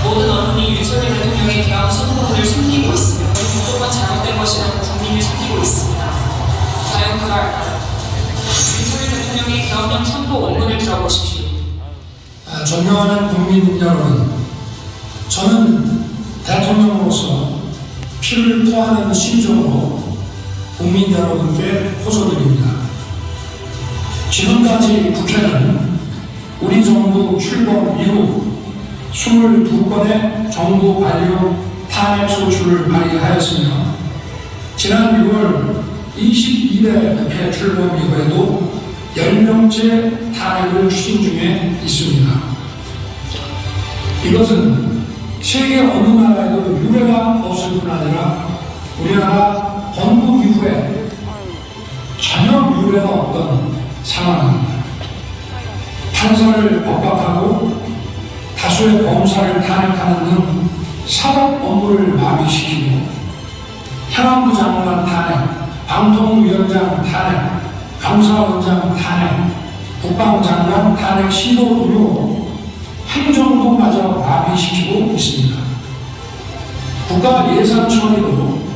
모든 언론이 윤석열 대통령의 대형 선거를 숨기고 있으며 무조건 잘못된 것이라는 국민을 숨기고 있습니다. 과연 그럴까요? 윤석열 대통령의 계엄령 선고 원문을 들어보십시오. 존경하는 국민 여러분, 저는 대통령으로서 피를 토하는 심정으로 국민 여러분께 호소드립니다. 지금까지 국회는 우리 정부 출범 이후 22건의 정부 관료 탄핵 소추를 발의하였으며 지난 6월 22대 국회 출범 이후에도 10명째 탄핵을 추진 중에 있습니다. 이것은 세계 어느 나라에도 유례가 없을 뿐 아니라 우리나라 건국 이후에 전혀 유례가 없던 상황입니다. 판사를 법박하고 다수의 검사를 탄핵하는 등 사법 업무를 마비시키고 행안부 장관 탄핵, 방통위원장 탄핵, 감사원장 탄핵, 국방장관 탄핵 시도 등으로 행정부마저 마비시키고 있습니다. 국가예산처리도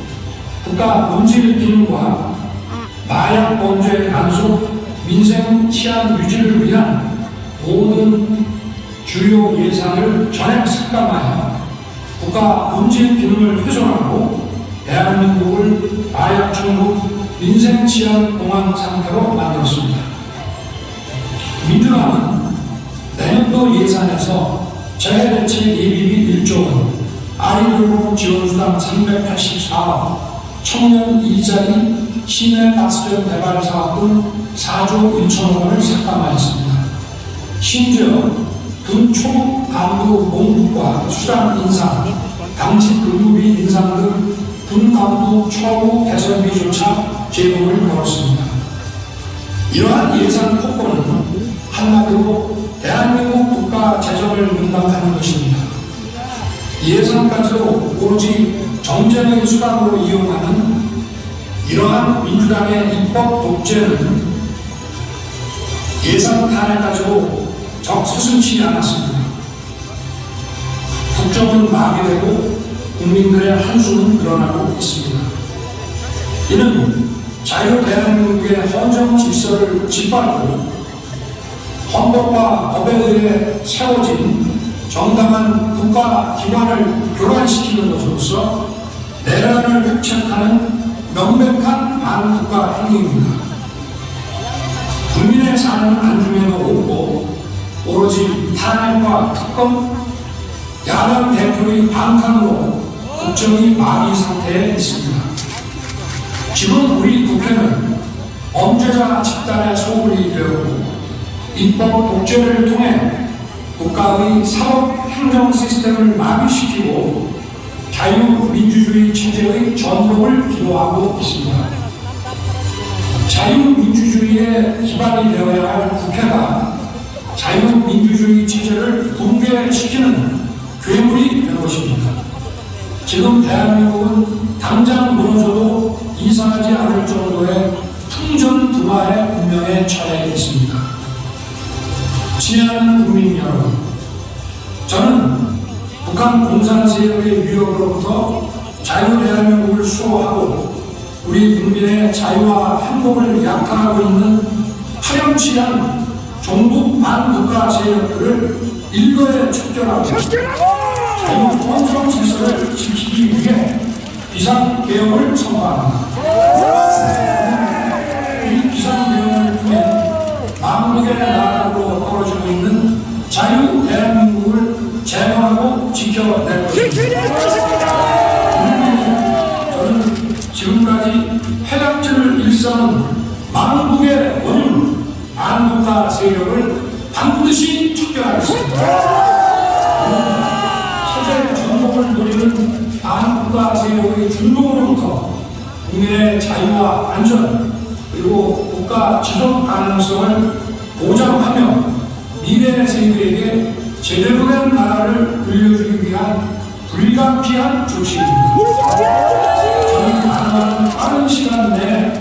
국가본질기능과 마약범죄 단속, 민생 치안 유지를 위한 모든 주요 예산을 전액 삭감하여 국가본질기능을 훼손하고 대한민국을 마약중국 민생치안 공황 상태로 만들었습니다. 민주당은 내년도 예산에서 재해대책 예비비 1조 원, 아이돌로 지원수당 384억, 청년 일자리 시내가스전 개발 사업 등 4조 1천억 원을 삭감하였습니다. 심지어 금, 초, 간부, 공급과 수당 인상, 당직 근무비 인상 등 군간부 처우 개선비조차 제공을 걸었습니다. 이러한 예산 폭포는 한마디로 대한민국 국가 재정을 문담하는 것입니다. 예산까지도 오로지 정쟁의 수단으로 이용하는 이러한 민주당의 입법 독재는 예산 탄핵까지도 적스승치 않았습니다. 국정은 마비되고 국민들의 한숨은 늘어나고 있습니다. 이는 자유 대한민국의 헌정 질서를 짓밟고 헌법과 법에 의해 세워진 정당한 국가기관을 교란시키는 것으로서 내란을 획책하는 명백한 반국가 행위입니다. 국민의 삶은 안중에도 없고 오로지 탄핵과 특검, 야당 대표의 반탄으로 국정이 마비 상태에 있습니다. 지금 우리 국회는 범죄자 집단의 소굴이 되었고 입법 독재를 통해 국가의 사법 행정 시스템을 마비시키고 자유민주주의 체제의 전복을 기도하고 있습니다. 자유민주주의의 기반이 되어야 할 국회가 자유민주주의 체제를 붕괴시키는 괴물이 된 것입니다. 지금 대한민국은 당장 무너져도 이상하지 않을 정도의 풍전등화의 운명에 처해 있습니다. 친애하는 국민 여러분, 저는 북한 공산 세력의 위협으로부터 자유 대한민국을 수호하고 우리 국민의 자유와 행복을 약탈하고 있는 파렴치한 종북 반국가 세력들을 일거에 척결하고 자유 헌정 질서를 지키기 위해 비상계엄을 선포합니다. 이 비상계엄을 통해 망국의 나라로 떨어지고 있는 자유 대한민국을 제거하고 지켜낼 것입니다. 저는 지금까지 해악질을 일삼은 망국의 원인 반국가 세력을 반드시 척결하겠습니다. 체제 전복을 노리는 반국가 세력의 준동으로부터 국민의 자유와 안전 그리고 국가 지속 가능성을 보장하며 미래 세대에게 제대로 된 나라를 물려주기 위한 불가피한 조치입니다. 저는 가능한 빠른 시간 내에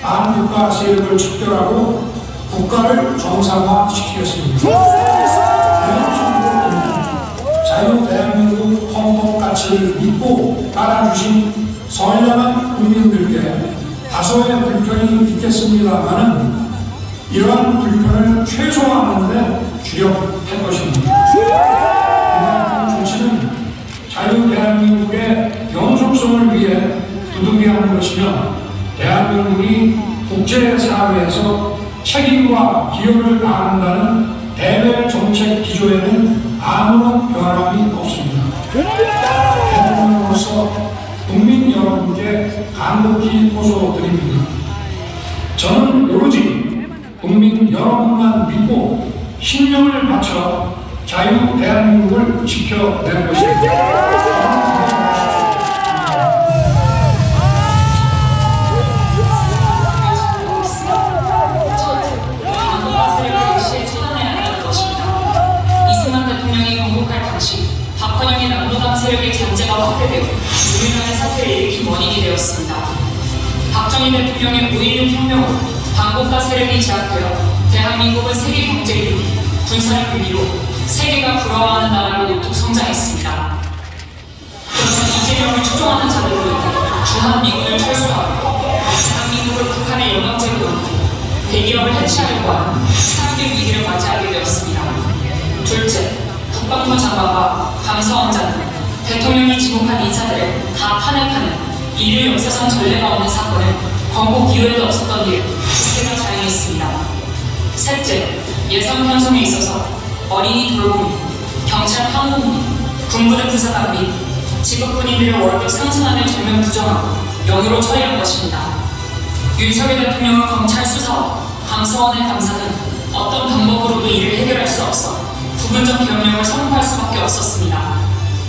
반국가 세력을 척결하고 국가를 정상화시키겠습니다. 자유 대한민국 것을 믿고 따라주신 선량한 국민들께 다소의 불편이 있겠습니다만은 이러한 불편을 최소화하는 데 주력할 것입니다. 이러한 조치는 자유 대한민국의 영속성을 위해 두둑이하는 것이며 대한민국이 국제사회에서 책임과 기여를 다한다는 대외 정책 기조에는 아무런 변함이 없습니다. 대통령으로서 국민 여러분께 간곡히 호소드립니다. 저는 오로지 국민 여러분만 믿고 신념을 바쳐 자유 대한민국을 지켜낼 것입니다. 박헌영의 남도당 세력의 잔재가 확대되고 우리나라의 사태를 일으킨 원인이 되었습니다. 박정희 대통령의 5.16 혁명으로 반국가 세력이 제압되어 대한민국은 세계 경제 1위, 군사력 1위로 세계가 부러워하는 나라로 우뚝 성장했습니다. 그러나 이재명을 추종하는 자들로 인해 주한미군을 철수하고 대한민국을 북한의 영향제로 옮기고 대기업을 해치하려고 하는 차악의 위기를 맞이하게 되었습니다. 둘째, 국방부 장관과 감사원장은 대통령이 지목한 인사들을 다 탄핵하는 인류 역사상 전례가 없는 사건을 권고 기회도 없었던 일 국회가 자행했습니다. 셋째, 예산 편성에 있어서 어린이 돌보미, 경찰 항공비, 군부대 부사관 및 직업군인들의 월급 상승안을 전면 부정하고 영유로 처리한 것입니다. 윤석열 대통령은 검찰 수사와 감사원의 감사 등 어떤 방법으로도 이를 해결할 수 없어 부분적 경력을 선포할 수밖에 없었습니다.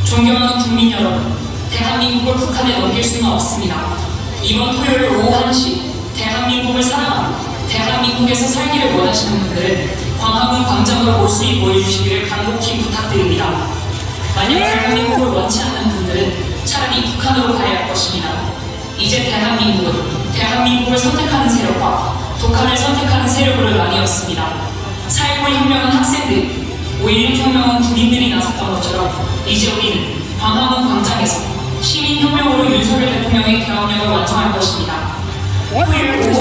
존경하는 국민 여러분, 대한민국을 북한에 넘길 수는 없습니다. 이번 토요일 오후 1시 대한민국을 사랑하고 대한민국에서 살기를 원하시는 분들은 광화문 광장으로 몰수히 모여주시기를 간곡히 부탁드립니다. 만약 대한민국을 원치 않는 분들은 차라리 북한으로 가야 할 것입니다. 이제 대한민국은 대한민국을 선택하는 세력과 북한을 선택하는 세력으로 나뉘었습니다. 4.19 혁명은 학생들, 5.16 혁명은 군인들이 나섰던 것처럼 이제 우리는 광화문 광장에서 시민혁명으로 윤석열 대통령의 계엄령을 완성할 것입니다. 토요일 오후